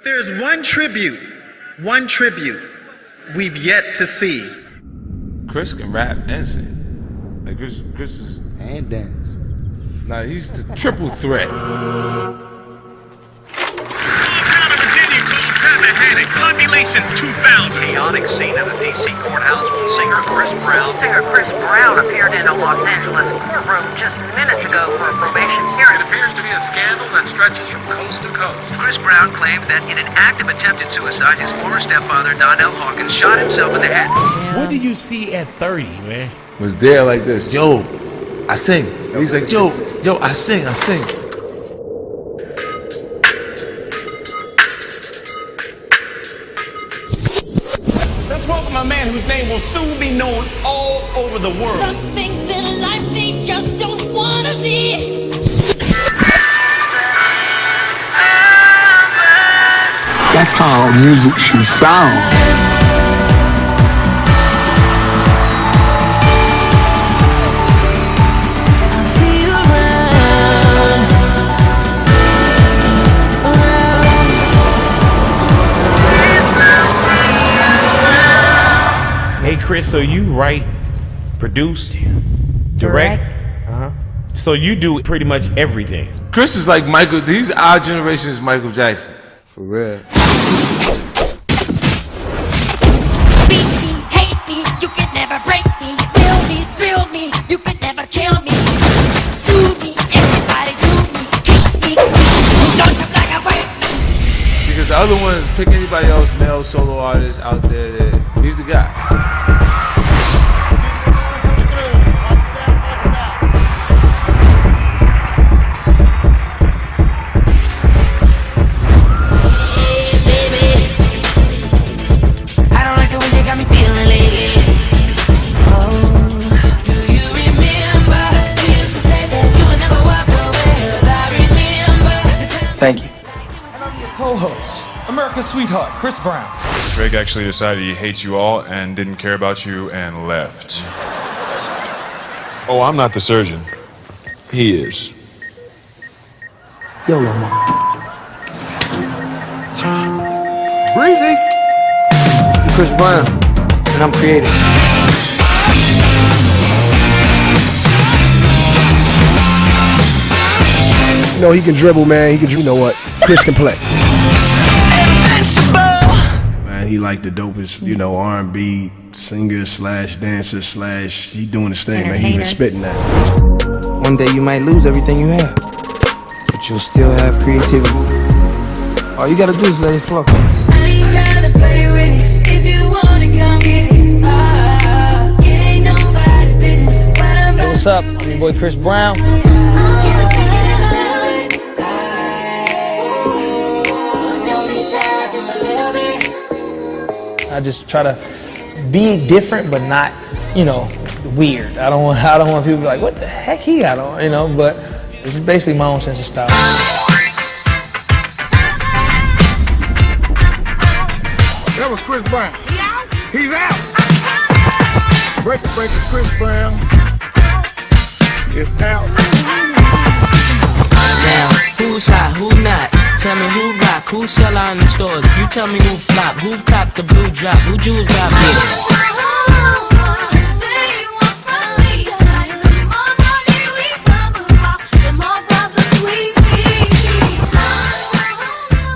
There's one tribute we've yet to see. Chris can rap and sing. Like Chris is and dance. Nah, he's the triple threat. Population 2,000. Chaotic scene at the D.C. courthouse when singer Chris Brown. Singer Chris Brown appeared in a Los Angeles courtroom just minutes ago for a probation hearing. It appears to be a scandal that stretches from coast to coast. Chris Brown claims that in an act of attempted suicide, his former stepfather, Donnell Hawkins, shot himself in the head. What do you see at 30, man? Was there like this, yo, I sing. And he's like, yo, I sing. Let's welcome a man whose name will soon be known all over the world. Some things in life they just don't wanna see. That's how music should sound. Hey Chris, so you write, produce, direct? So you do pretty much everything. Chris is like Michael, he's our generation's Michael Jackson. For real. Beat me, hate me, you can never break me. Thrill me, you can never kill me. Sue me, everybody do me. Kick me, don't you like I wait me. Because the other ones, pick anybody else, male solo artist out there, that he's the guy. Thank you. And I'm your co-host, America's sweetheart, Chris Brown. Drake actually decided he hates you all and didn't care about you and left. Oh, I'm not the surgeon. He is. Yo, Lamar. Breezy. I'm Chris Brown, and I'm creative. You know, he can dribble, man. You know what? Chris can play. Man, he like the dopest, R&B singer / dancer / he doing his thing, man. He been spitting that. One day you might lose everything you have, but you'll still have creativity. All you gotta do is let it flow. I ain't trying to play with it. If you wanna come get it, it ain't nobody business. Hey, what's up? I'm your boy Chris Brown. I just try to be different, but not, weird. I don't want people to be like, what the heck he got on, but it's basically my own sense of style. That was Chris Brown. He's out. Breaker, Chris Brown is out. Now, who's hot, who not? Tell me who rock, who sell out in the stores. You tell me who flop, who cop the blue drop, who jewels got big.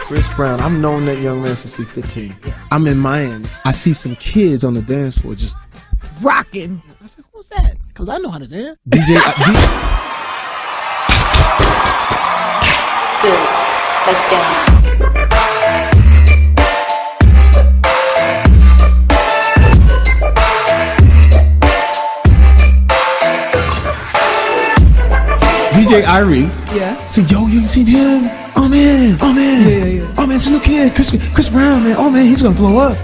Chris Brown, I've known that young man since he's 15. I'm in Miami. I see some kids on the dance floor just rocking. I said, who's that? Because I know how to dance. DJ. Good. Let's dance. DJ Irie. Yeah. Say, yo, you ain't seen him? Oh man. Yeah. Oh man, it's a new kid, Chris Brown, man. Oh man, he's gonna blow up.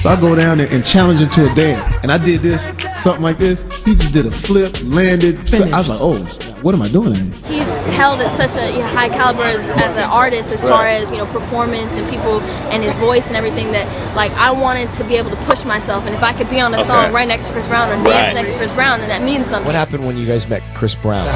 So I go down there and challenge him to a dance. And I did this, something like this. He just did a flip, landed. I was like, oh, what am I doing here? He's held at such a high caliber as an artist, as far as performance and people and his voice and everything, that I wanted to be able to push myself. And if I could be on a song right next to Chris Brown or dance next to Chris Brown, then that means something. What happened when you guys met Chris Brown?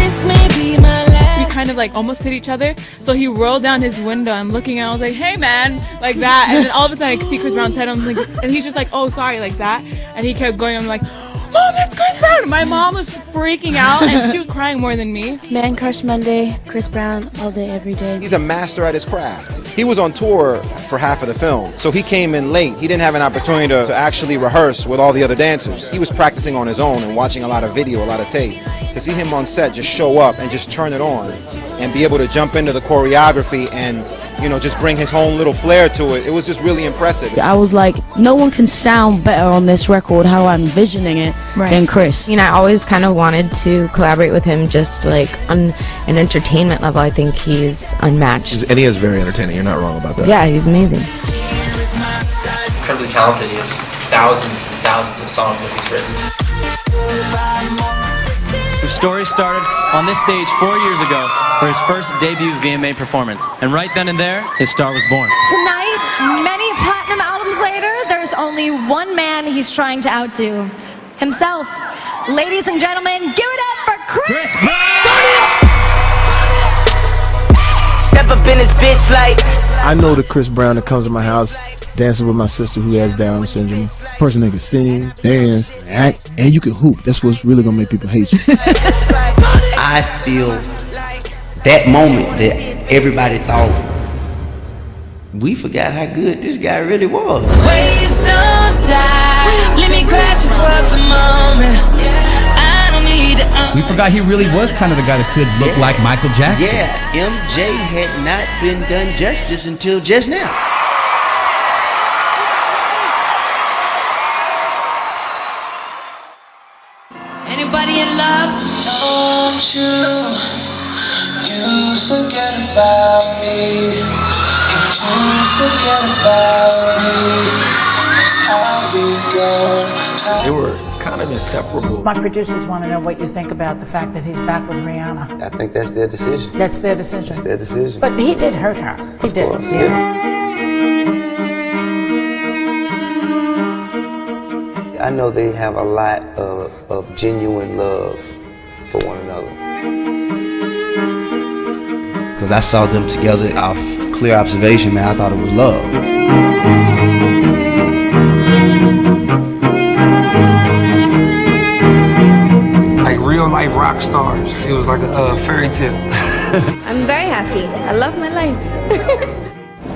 this may be my last. We kind of like almost hit each other, so he rolled down his window. I'm looking and I was like, hey man, like that. And then all of a sudden I see Chris Brown's head. I'm like, and he's just like, oh sorry, like that. And he kept going. I'm like, Mom, that's Chris Brown. My mom was freaking out and she was crying more than me. Man Crush Monday, Chris Brown, all day, every day. He's a master at his craft. He was on tour for half of the film, so he came in late. He didn't have an opportunity to actually rehearse with all the other dancers. He was practicing on his own and watching a lot of video, a lot of tape. To see him on set just show up and just turn it on and be able to jump into the choreography and, you know, just bring his own little flair to it, it was just really impressive. I was like, no one can sound better on this record how I'm envisioning it than Chris. You know, I always kind of wanted to collaborate with him just like on an entertainment level. I think he's unmatched. And he is very entertaining. You're not wrong about that. Yeah, he's amazing. Incredibly talented. He has thousands and thousands of songs that he's written. The story started on this stage 4 years ago for his first debut VMA performance. And right then and there, his star was born. Tonight, many platinum albums later, there's only one man he's trying to outdo. Himself. Ladies and gentlemen, give it up for Chris Brown! Step up in his bitch like. I know the Chris Brown that comes to my house dancing with my sister who has Down syndrome. Person that can sing, dance, act, and you can hoop. That's what's really gonna make people hate you. I feel that moment that everybody thought we forgot how good this guy really was. Ways don't die. Let me crash for the moment. I don't need it. We forgot he really was kind of the guy that could look like Michael Jackson. Yeah, MJ had not been done justice until just now. Anybody in love? Don't you forget about me. Don't you forget about me. 'Cause I'll be gone. They were kind of inseparable. My producers want to know what you think about the fact that he's back with Rihanna. I think that's their decision. That's their decision. That's their decision. But he did hurt her. He did. Course, Yeah. I know they have a lot of genuine love for one another. Because I saw them together off clear observation, man. I thought it was love. Like real life rock stars. It was like a fairy tale. I'm very happy. I love my life.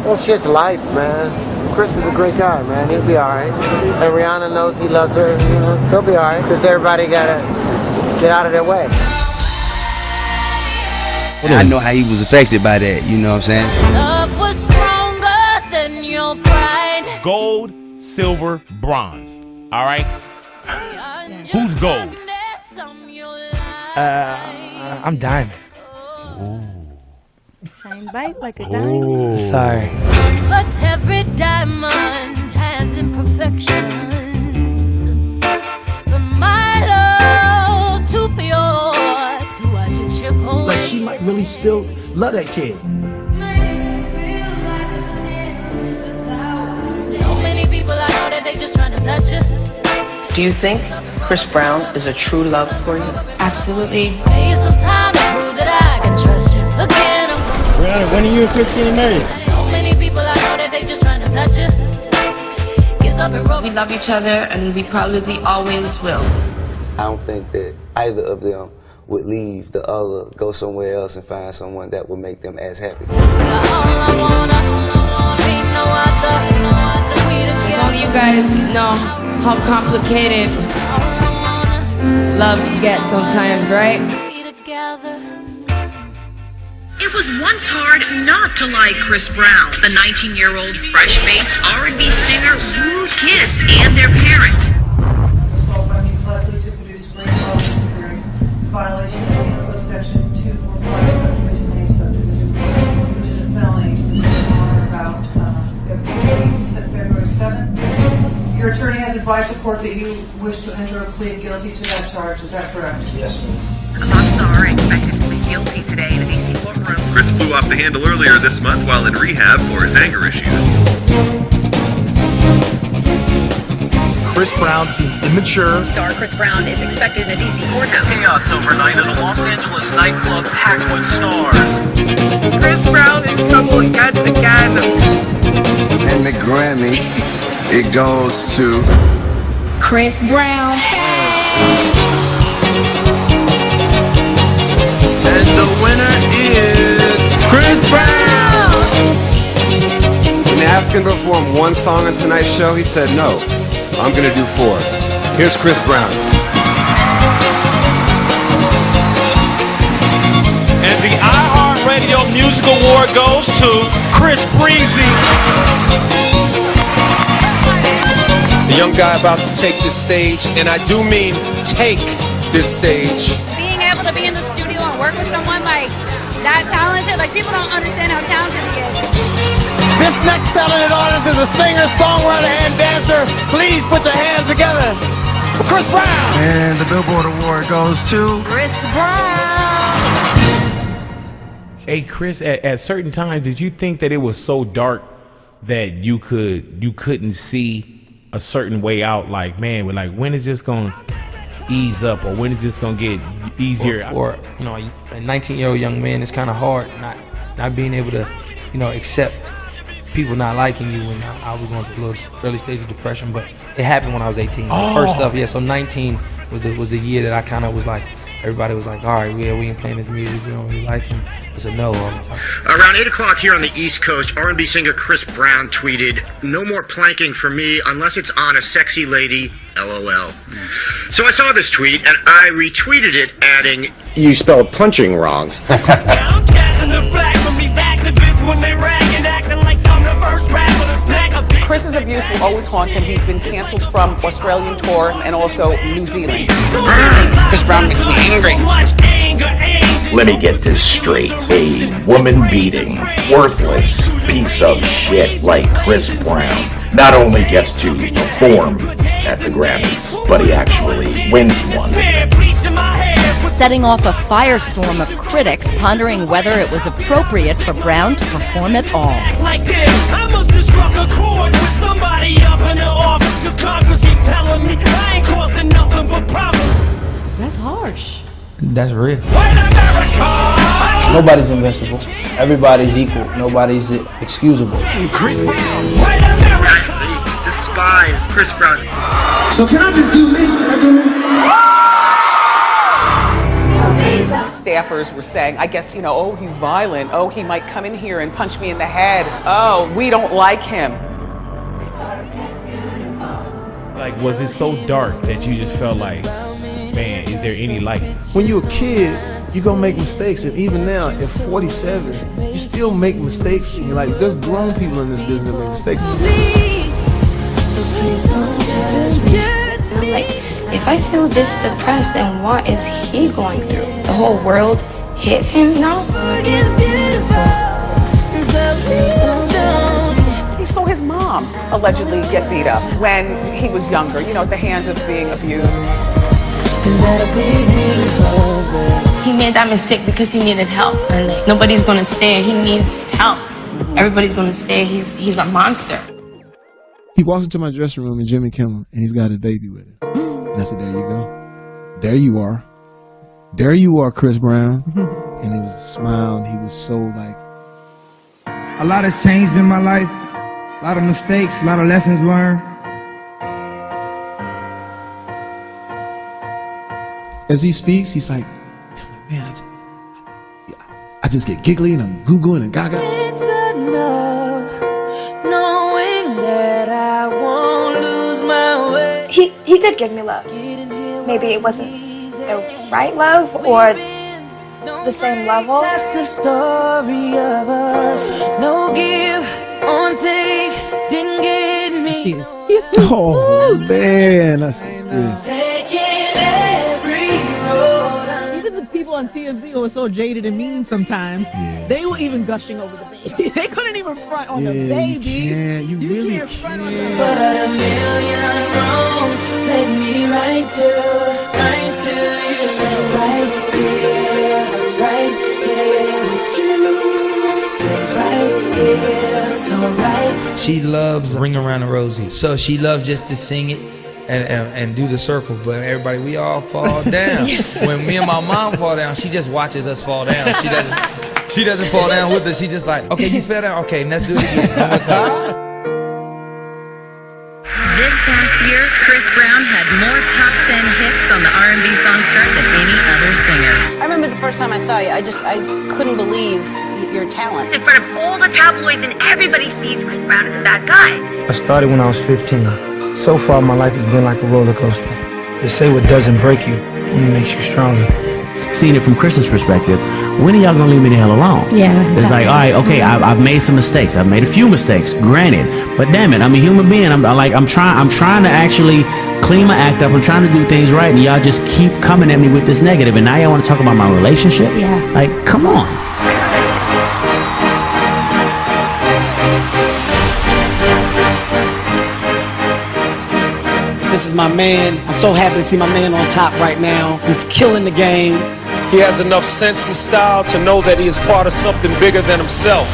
Well, it's just life, man. Chris is a great guy, man. He'll be all right. And Rihanna knows he loves her. You know, he'll be all right. Because everybody got to get out of their way. I know how he was affected by that, you know what I'm saying? Love was stronger than your pride. Gold, silver, bronze. All right? Who's gold? I'm diamond. Shine bright like a diamond. Sorry. But every diamond has imperfections. But my love too pure to watch it chip away. Like she might really still love that kid. So many people I know that they just trying to touch you. Do you think Chris Brown is a true love for you? Absolutely. Pay you some time to prove that I can trust you again. Rihanna, when are you and Chris getting married? So many people I know that they just trying to touch you. Gets up and roll. We love each other and we probably always will. I don't think that either of them would leave the other, go somewhere else and find someone that would make them as happy. Only you guys know how complicated love can get sometimes, right? It was once hard not to like Chris Brown. The 19-year-old fresh-faced R&B singer wooed kids and their parents. Assault by means likely to produce great bodily injury. Violation of Section 245 subdivision A subdivision, which is a felony on or about February 7th. Your attorney has advised the court that you wish to enter a plea guilty to that charge. Is that correct? Yes, ma'am. The pop star expected to plead guilty today in a D.C. courtroom. Chris flew off the handle earlier this month while in rehab for his anger issues. Chris Brown seems immature. Star Chris Brown is expected in a DC courthouse. Chaos overnight at a Los Angeles nightclub packed with stars. Chris Brown in trouble yet again. And the Grammy, it goes to Chris Brown. And the winner is Chris Brown. When they asked him to perform one song on tonight's show, he said, no, I'm going to do 4. Here's Chris Brown. And the iHeartRadio Music Award goes to Chris Breezy. The young guy about to take this stage, and I do mean take this stage. Being able to be in the studio and work with someone like that talented, like people don't understand how talented he is. This next talented artist is a singer, songwriter, and dancer. Please put your hands together for Chris Brown. And the Billboard Award goes to Chris Brown. Hey Chris, at certain times, did you think that it was so dark that you couldn't see a certain way out? Like, man, like when is this gonna ease up, or when is this gonna get easier? For a 19-year-old young man, it's kind of hard not being able to, accept people not liking you. When I was going through the early stage of depression, but it happened when I was 18. Oh. The first stuff, yeah. So 19 was the year that I kind of was like, everybody was like, all right, we ain't playing this music, we don't really like him. It's a no all the time. Around 8 o'clock here on the East Coast, R&B singer Chris Brown tweeted, "No more planking for me unless it's on a sexy lady, LOL." So I saw this tweet and I retweeted it, adding, "You spelled punching wrong." Chris's abuse will always haunt him. He's been canceled from Australian tour and also New Zealand. Chris Brown makes me angry. Let me get this straight. A woman-beating, worthless piece of shit like Chris Brown not only gets to perform at the Grammys, but he actually wins one. Setting off a firestorm of critics pondering whether it was appropriate for Brown to perform at all. Like this, I must have struck a chord with somebody up in the office, cause Congress keep telling me I ain't causing nothing but problems. That's harsh. That's real. Nobody's invincible. Everybody's equal. Nobody's excusable. Chris Brown. I despise Chris Brown. So can I just do me? Can I do me? Staffers were saying, I guess, oh, he's violent. Oh, he might come in here and punch me in the head. Oh, we don't like him. Like, was it so dark that you just felt like, man, is there any light? When you're a kid, you're gonna make mistakes, and even now at 47, you still make mistakes. And you're like, there's grown people in this business that make mistakes. Like, if I feel this depressed, then what is he going through? The whole world hits him now? He saw his mom allegedly get beat up when he was younger, at the hands of being abused. He made that mistake because he needed help, and nobody's gonna say he needs help. Everybody's gonna say he's a monster. He walks into my dressing room in Jimmy Kimmel, and he's got a baby with him. And I said, there you go. There you are. There you are, Chris Brown. And he was smiling. He was so like... A lot has changed in my life. A lot of mistakes, a lot of lessons learned. As he speaks, he's like, man, I just get giggly and I'm goo-gooing and gaga. It's enough knowing that I won't lose my way. He did give me love. Maybe it wasn't the right love or the same level. That's the story of us. No give on take didn't get me. Oh man, that's this. Even the people on TMZ who were so jaded and mean sometimes, they were even gushing over the baby. They couldn't even front on the baby. You really can't front on can't. But a million wrongs led me right to you. Right here with you. It's right here, so right. She loves Ring Around the Rosie, so she loves just to sing it and do the circle, but everybody, we all fall down. When me and my mom fall down, she just watches us fall down. She doesn't fall down with us. She just like, okay, you fell down. Okay, let's do it again. One more time. This past year, Chris Brown had more top 10 hits on the R&B song chart than any other singer. I remember the first time I saw you, I couldn't believe your talent. In front of all the tabloids and everybody sees Chris Brown as a bad guy. I started when I was 15. So far, my life has been like a roller coaster. They say what doesn't break you only makes you stronger. Seeing it from Chris's perspective, when are y'all gonna leave me the hell alone? Yeah, It's like, all right, okay, I've made some mistakes. I've made a few mistakes, granted, but damn it, I'm a human being. I'm trying to actually clean my act up. I'm trying to do things right, and y'all just keep coming at me with this negative. And now y'all want to talk about my relationship? Yeah. Like, come on. This is my man. I'm so happy to see my man on top right now. He's killing the game. He has enough sense and style to know that he is part of something bigger than himself.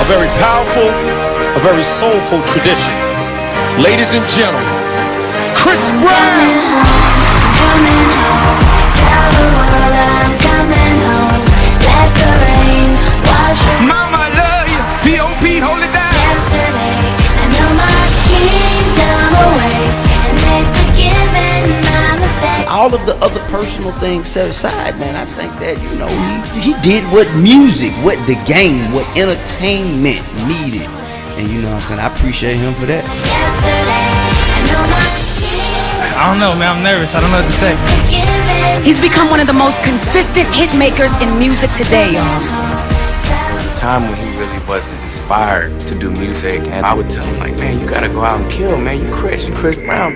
A very powerful, a very soulful tradition. Ladies and gentlemen, Chris Brown! Coming home, tell the world I'm coming home. Let the rain wash away. Mama, I love you. P.O.P. hold it down. Yesterday, I know my kingdom awaits, and they've forgiven my mistakes. All of the other personal things set aside, man, I think that, you know, he did what music, what the game, what entertainment needed. And you know what I'm saying, I appreciate him for that. I don't know, man, I'm nervous. I don't know what to say. He's become one of the most consistent hit makers in music today, y'all. Time when he really wasn't inspired to do music, and I would tell him like, man, you gotta go out and kill, man. You Chris Brown.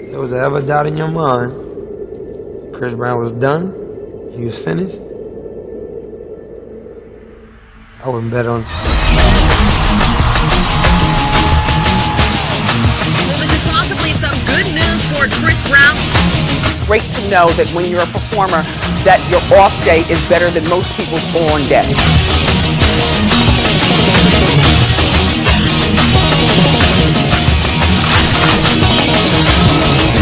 If there was ever doubt in your mind, Chris Brown was done, he was finished, I wouldn't bet on. Well, this is possibly some good news for Chris Brown. It's great to know that when you're a performer, that your off day is better than most people's on day.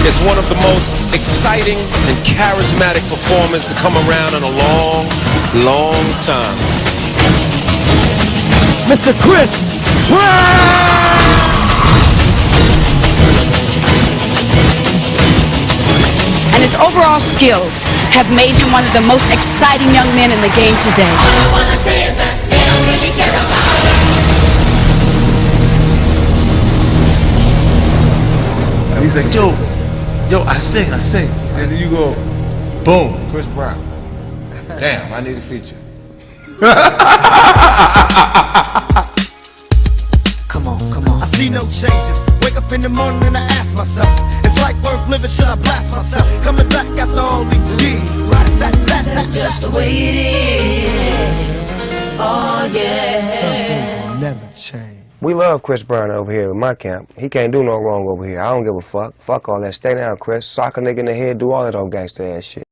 It's one of the most exciting and charismatic performers to come around in a long, long time. Mr. Chris Brown! And his overall skills have made him one of the most exciting young men in the game today. All I wanna say is that they don't really care about us. He's like, yo, I sing. And then you go, boom, Chris Brown. Damn, I need a feature. Come on. I see no changes. Wake up in the morning and I ask myself, is life worth living? Should I blast myself? Coming back after all these years. That's just the way it is. Oh yeah. Some things will never change. We love Chris Brown over here in my camp. He can't do no wrong over here. I don't give a fuck. Fuck all that. Stay down, Chris. Sock a nigga in the head, do all that old gangster ass shit.